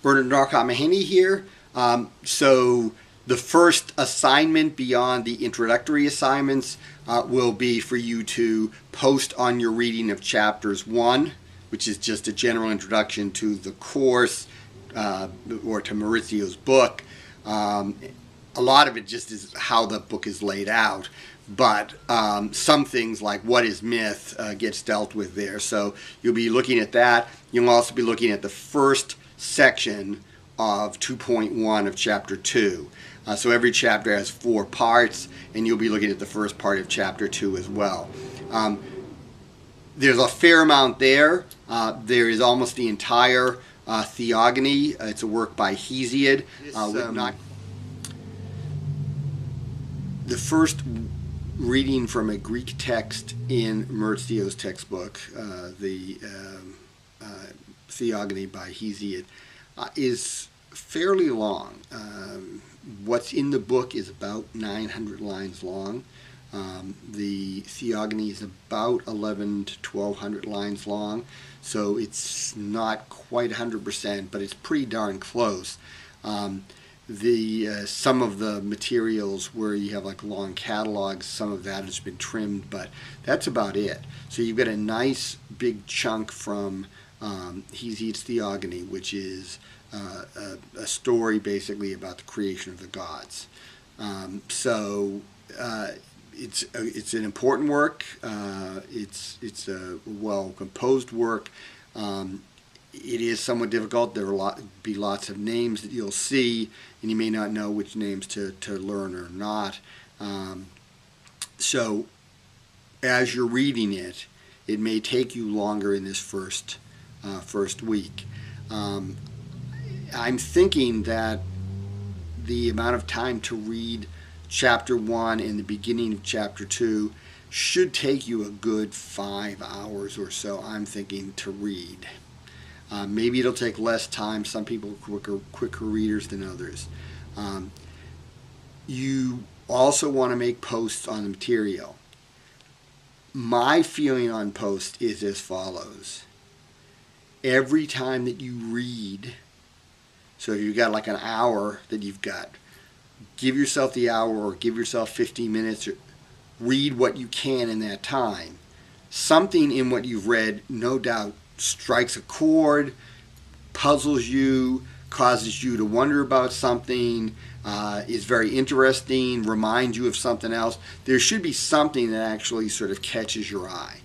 Bernard Norcott-Mahany here. So the first assignment beyond the introductory assignments will be for you to post on your reading of chapters 1, which is just a general introduction to the course or to Maurizio's book. A lot of it just is how the book is laid out, but some things like what is myth gets dealt with there. So you'll be looking at that. You'll also be looking at the first section of 2.1 of chapter 2. So every chapter has 4 parts, and you'll be looking at the first part of chapter 2 as well. There's a fair amount there. There is almost the entire Theogony. It's a work by Hesiod. The first reading from a Greek text in Maurizio's textbook, the Theogony by Hesiod, is fairly long. What's in the book is about 900 lines long. The Theogony is about 1100 to 1200 lines long, so it's not quite 100%, but it's pretty darn close. Some of the materials where you have like long catalogs, some of that has been trimmed, but that's about it. So you've got a nice big chunk from Hesiod's Theogony, which is a story basically about the creation of the gods. It's an important work. It's a well composed work. It is somewhat difficult. There will be lots of names that you'll see, and you may not know which names to learn or not. So as you're reading it, it may take you longer in this first week. I'm thinking that the amount of time to read chapter 1 and the beginning of chapter 2 should take you a good 5 hours or so, I'm thinking, to read. Maybe it'll take less time. Some people are quicker readers than others. You also want to make posts on the material. My feeling on posts is as follows. Every time that you read, so if you've got like an hour that you've got, give yourself the hour or give yourself 15 minutes. Read what you can in that time. Something in what you've read, no doubt, strikes a chord, puzzles you, causes you to wonder about something, is very interesting, reminds you of something else. There should be something that actually sort of catches your eye.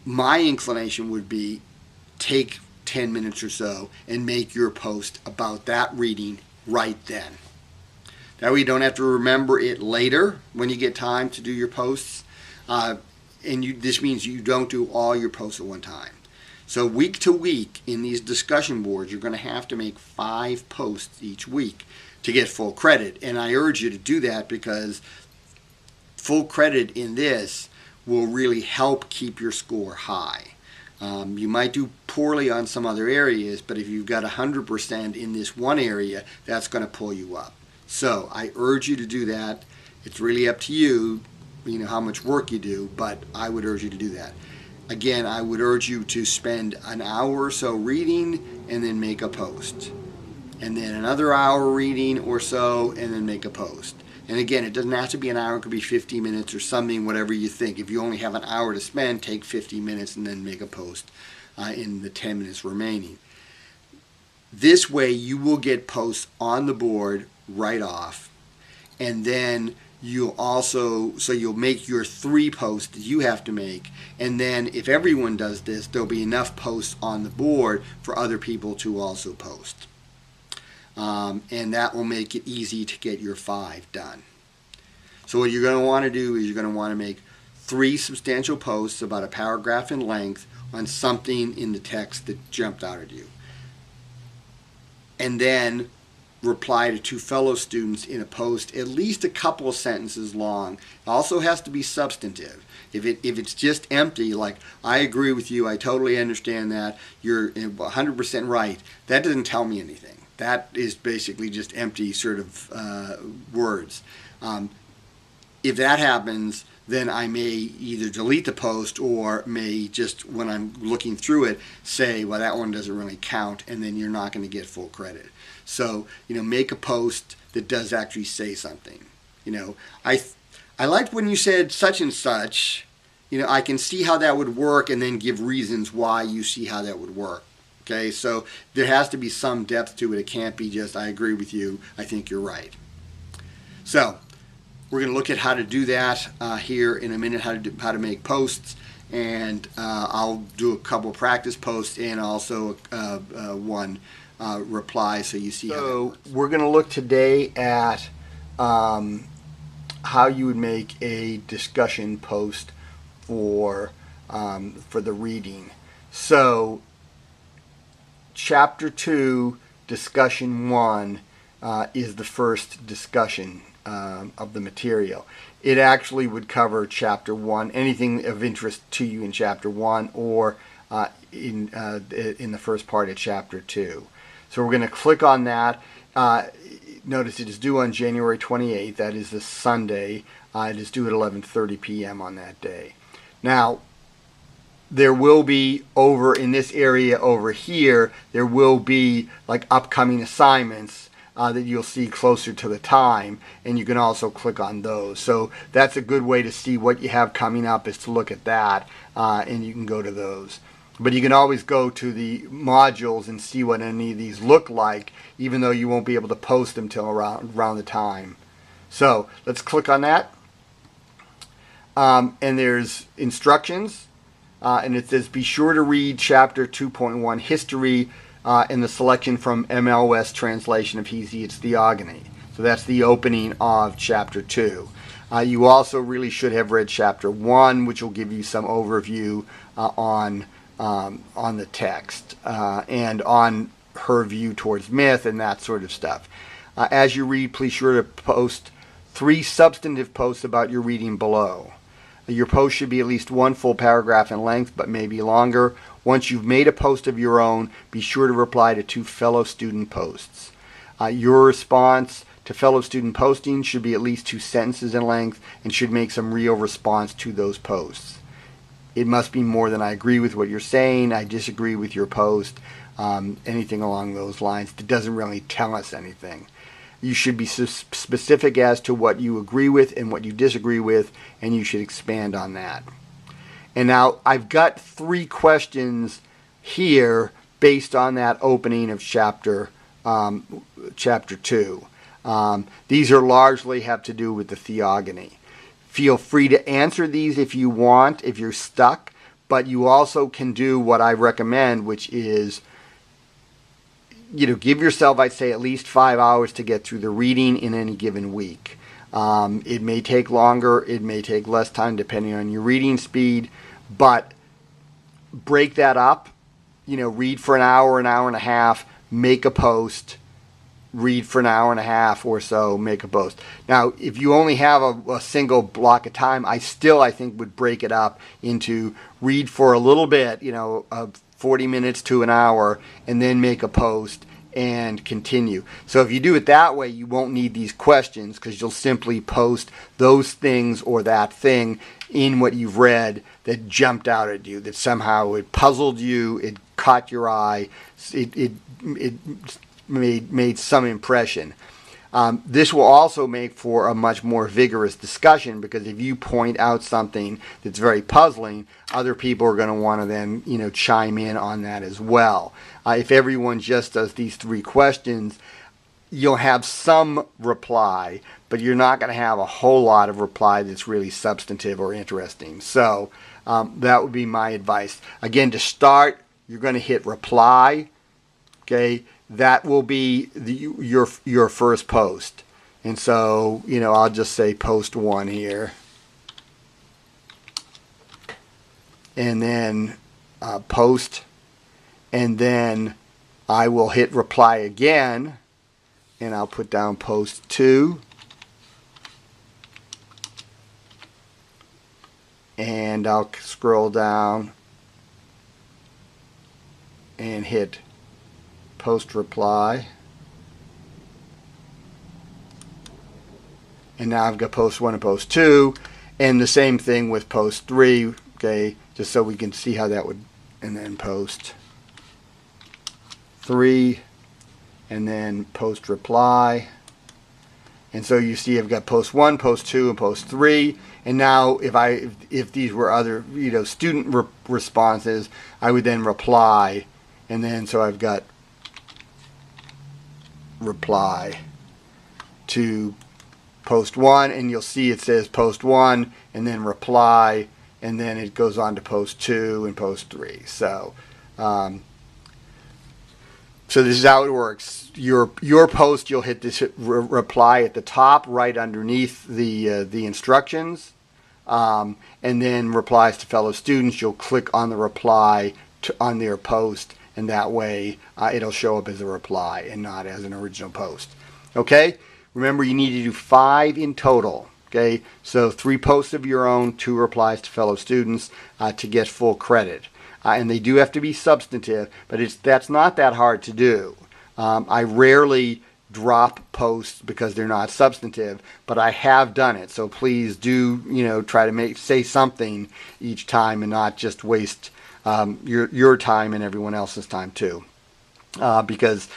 My inclination would be take 10 minutes or so and make your post about that reading right then. That way you don't have to remember it later when you get time to do your posts. This means you don't do all your posts at one time. So week to week in these discussion boards, you're going to have to make 5 posts each week to get full credit. And I urge you to do that because full credit in this will really help keep your score high. You might do poorly on some other areas, but if you've got 100% in this one area, that's going to pull you up. So I urge you to do that. It's really up to you, how much work you do, but I would urge you to do that. Again, I would urge you to spend an hour or so reading and then make a post. And then another hour reading or so and then make a post. And again, it doesn't have to be an hour, it could be 50 minutes or something, whatever you think. If you only have an hour to spend, take 50 minutes and then make a post in the 10 minutes remaining. This way you will get posts on the board right off. And then you'll make your 3 posts that you have to make. And then if everyone does this, there'll be enough posts on the board for other people to also post. And that will make it easy to get your 5 done. So what you're going to want to do is you're going to want to make 3 substantial posts about a paragraph in length on something in the text that jumped out at you. And then reply to 2 fellow students in a post at least a couple of sentences long. It also has to be substantive. If it's just empty, like, I agree with you, I totally understand that, you're 100% right, that doesn't tell me anything. That is basically just empty sort of words. If that happens, then I may either delete the post or may just, when I'm looking through it, say, well, that one doesn't really count, and then you're not going to get full credit. So, make a post that does actually say something. I liked when you said such and such. I can see how that would work, and then give reasons why you see how that would work. Okay, so there has to be some depth to it. It can't be just, I agree with you, I think you're right. So we're going to look at how to do that here in a minute, how to make posts, and I'll do a couple practice posts and also one reply, so you see how that works. We're going to look today at how you would make a discussion post for the reading. So Chapter 2, Discussion 1 is the first discussion of the material. It actually would cover Chapter 1, anything of interest to you in Chapter 1 or in the first part of Chapter 2. So we're going to click on that. Notice it is due on January 28th. That is the Sunday. It is due at 11:30 p.m. on that day. Now, there will be over in this area over here, there will be like upcoming assignments that you'll see closer to the time, and you can also click on those. So that's a good way to see what you have coming up, is to look at that, and you can go to those. But you can always go to the modules and see what any of these look like, even though you won't be able to post them till around the time. So let's click on that. And there's instructions. And it says, be sure to read Chapter 2.1, History, in the selection from MLS translation of Hesiod's Theogony. So that's the opening of Chapter 2. You also really should have read Chapter 1, which will give you some overview on the text and on her view towards myth and that sort of stuff. As you read, please sure to post 3 substantive posts about your reading below. Your post should be at least 1 full paragraph in length, but maybe longer. Once you've made a post of your own, be sure to reply to 2 fellow student posts. Your response to fellow student postings should be at least 2 sentences in length and should make some real response to those posts. It must be more than I agree with what you're saying, I disagree with your post, anything along those lines. It doesn't really tell us anything. You should be specific as to what you agree with and what you disagree with, and you should expand on that. And now I've got 3 questions here based on that opening of chapter 2. These are largely have to do with the theogony. Feel free to answer these if you want, if you're stuck, but you also can do what I recommend, which is give yourself, I'd say, at least 5 hours to get through the reading in any given week. It may take longer, it may take less time depending on your reading speed, but break that up. Read for an hour and a half, make a post, read for an hour and a half or so, make a post. Now, if you only have a single block of time, I think would break it up into read for a little bit, 40 minutes to an hour, and then make a post and continue. So if you do it that way, you won't need these questions because you'll simply post those things or that thing in what you've read that jumped out at you, that somehow it puzzled you, it caught your eye, it made some impression. This will also make for a much more vigorous discussion, because if you point out something that's very puzzling, other people are going to want to then, chime in on that as well. If everyone just does these 3 questions, you'll have some reply, but you're not going to have a whole lot of reply that's really substantive or interesting. So that would be my advice. Again, to start, you're going to hit reply. Okay. That will be your first post. And so, I'll just say post 1 here. And then post. And then I will hit reply again. And I'll put down post 2. And I'll scroll down and hit post reply, and now I've got post 1 and post 2, And the same thing with post 3, okay, just so we can see how that would, and then post 3, and then post reply. And so you see I've got post 1, post 2, and post 3. And now if these were other, student responses, I would then reply. And then so I've got reply to post 1, and you'll see it says post 1 and then reply, and then it goes on to post 2 and post 3. So so this is how it works. Your post, you'll hit this reply at the top right underneath the instructions, and then replies to fellow students, you'll click on the reply on their post, and that way it'll show up as a reply and not as an original post. Okay? Remember, you need to do 5 in total. Okay? So 3 posts of your own, 2 replies to fellow students to get full credit. And they do have to be substantive, but that's not that hard to do. I rarely drop posts because they're not substantive, but I have done it. So please do, try to say something each time and not just waste your time and everyone else's time too. Because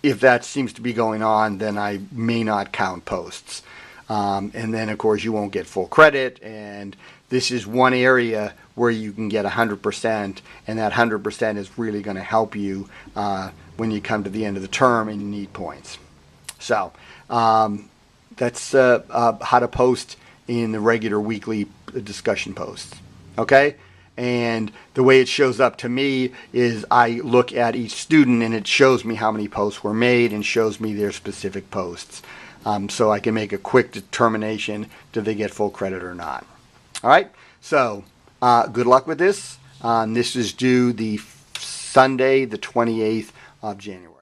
if that seems to be going on, then I may not count posts. And then, of course, you won't get full credit. And this is one area where you can get 100%, and that 100% is really going to help you when you come to the end of the term and you need points. So that's how to post in the regular weekly discussion posts. Okay? And the way it shows up to me is I look at each student, and it shows me how many posts were made and shows me their specific posts. So I can make a quick determination, do they get full credit or not. All right? So good luck with this. This is due the Sunday, the 28th of January.